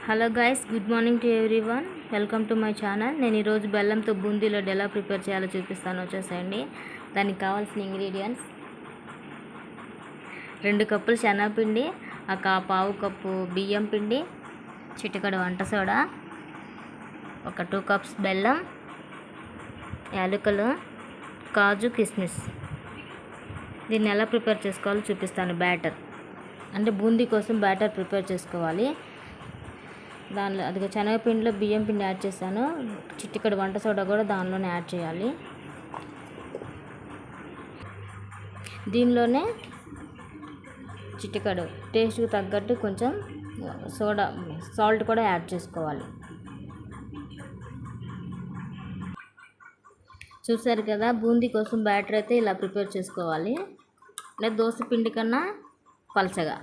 Hello guys, good morning to everyone. Welcome to my channel. నేను ఈరోజు బెల్లంతో బూందీ లడ్డు ఎలా ప్రిపేర్ చేయాలో చూపిస్తాను. వచ్చేసేయండి. దానికి కావాల్సిన ఇంగ్రీడియంట్స్: 2 కప్పులు శనగపిండి, పావు కప్పు బియ్యం పిండి, చిటికెడు వంట సోడా, ఒక 2 కప్స్ బెల్లం, యాలకులు, కాజు, కిస్మిస్. దీన్ని ఎలా ప్రిపేర్ చేసుకోవాలో చూపిస్తాను. బ్యాటర్ అంటే బూందీ కోసం బ్యాటర్ ప్రిపేర్ చేసుకోవాలి. దానిలో అది శనగపిండిలో బియ్యం పిండి యాడ్ చేశాను. చిటికెడు వంట సోడా కూడా దానిలోనే యాడ్ చేయాలి. దీనిలోనే చిటికెడు టేస్ట్కి తగ్గట్టు కొంచెం సాల్ట్ కూడా యాడ్ చేసుకోవాలి. చూసారు కదా, బూందీ కోసం బ్యాటర్ అయితే ఇలా ప్రిపేర్ చేసుకోవాలి. లేదా దోశ పిండి కన్నా పలచగా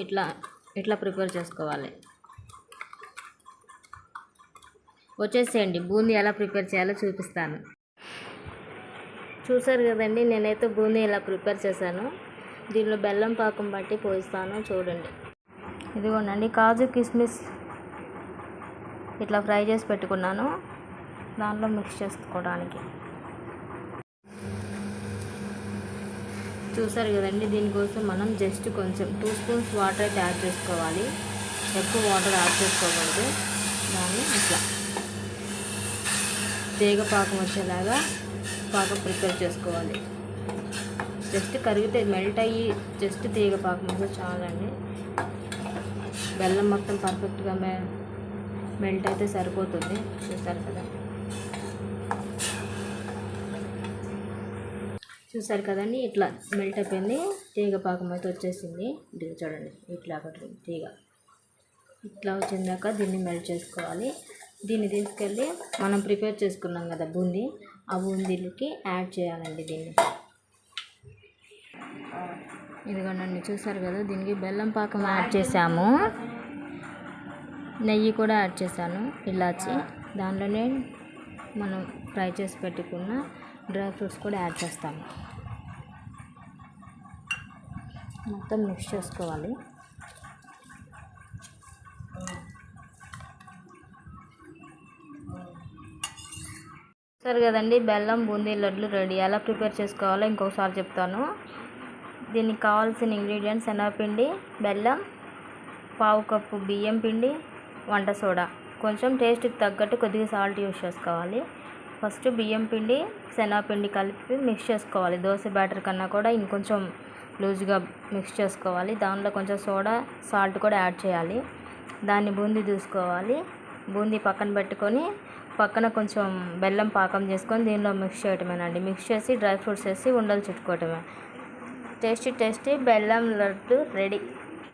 ఇట్లా ప్రిపేర్ చేసుకోవాలి. వచ్చేసేయండి, బూందీ ఎలా ప్రిపేర్ చేయాలో చూపిస్తాను. చూసారు కదండి, నేనైతే బూందీ ఇలా ప్రిపేర్ చేశాను. దీనిలో బెల్లం పాకం బట్టి పోయిస్తాను. చూడండి, ఇదిగోనండి కాజు, కిస్మిస్ ఇట్లా ఫ్రై చేసి పెట్టుకున్నాను. దాంట్లో మిక్స్ చేసుకోవడానికి. చూసారు కదండి, దీనికోసం మనం జస్ట్ కొంచెం 2 స్పూన్స్ వాటర్ అయితే యాడ్ చేసుకోవాలి. ఎక్కువ వాటర్ యాడ్ చేసుకోకూడదు. దాన్ని ఇట్లా తీగ పాకం వచ్చేలాగా పాకం ప్రిపేర్ చేసుకోవాలి. జస్ట్ కరిగితే మెల్ట్ అయ్యి జస్ట్ తీగ పాకం వస్తే చాలండి. బెల్లం మొత్తం పర్ఫెక్ట్గా మెల్ట్ అయితే సరిపోతుంది. చూసారు కదా, చూసారు కదండి, ఇట్లా మెల్ట్ అయిపోయింది. తీగ పాకం అయితే వచ్చేసింది. ఇది చూడండి, ఇట్లా ఒకటి తీగ ఇట్లా వచ్చిందాక దీన్ని మెల్ట్ చేసుకోవాలి. దీన్ని తీసుకెళ్ళి మనం ప్రిపేర్ చేసుకున్నాం కదా బూందీ, ఆ బూందీలకి యాడ్ చేయాలండి. దీన్ని ఇదిగోండి, చూసారు కదా, దీనికి బెల్లం పాకం యాడ్ చేసాము. నెయ్యి కూడా యాడ్ చేశాను, ఇలాచి. దానిలోనే మనం ఫ్రై చేసి పెట్టుకున్న డ్రై ఫ్రూట్స్ కూడా యాడ్ చేస్తాము. మొత్తం మిక్స్ చేసుకోవాలి. సరే కదండి, బెల్లం బూందీ లడ్లు రెడీ. ఎలా ప్రిపేర్ చేసుకోవాలో ఇంకొకసారి చెప్తాను. దీనికి కావాల్సిన ఇంగ్రీడియంట్స్: శనగపిండి, బెల్లం, పావు కప్పు బియ్యం పిండి, వంట సోడా, కొంచెం టేస్ట్కి తగ్గట్టు కొద్దిగా సాల్ట్ యూస్ చేసుకోవాలి. ఫస్ట్ బియ్యం పిండి, శనగపిండి కలిపి మిక్స్ చేసుకోవాలి. దోశ బ్యాటర్ కన్నా కూడా ఇంకొంచెం లూజ్గా మిక్స్ చేసుకోవాలి. దానిలో కొంచెం సోడా, సాల్ట్ కూడా యాడ్ చేయాలి. దాన్ని బూందీ తీసుకోవాలి. బూందీ పక్కన పెట్టుకొని పక్కన కొంచెం బెల్లం పాకం చేసుకొని దీనిలో మిక్స్ చేయటమేనండి. మిక్స్ చేసి డ్రై ఫ్రూట్స్ వేసి ఉండలు చుట్టుకోవటమే. టేస్టీ బెల్లం లడ్డు రెడీ.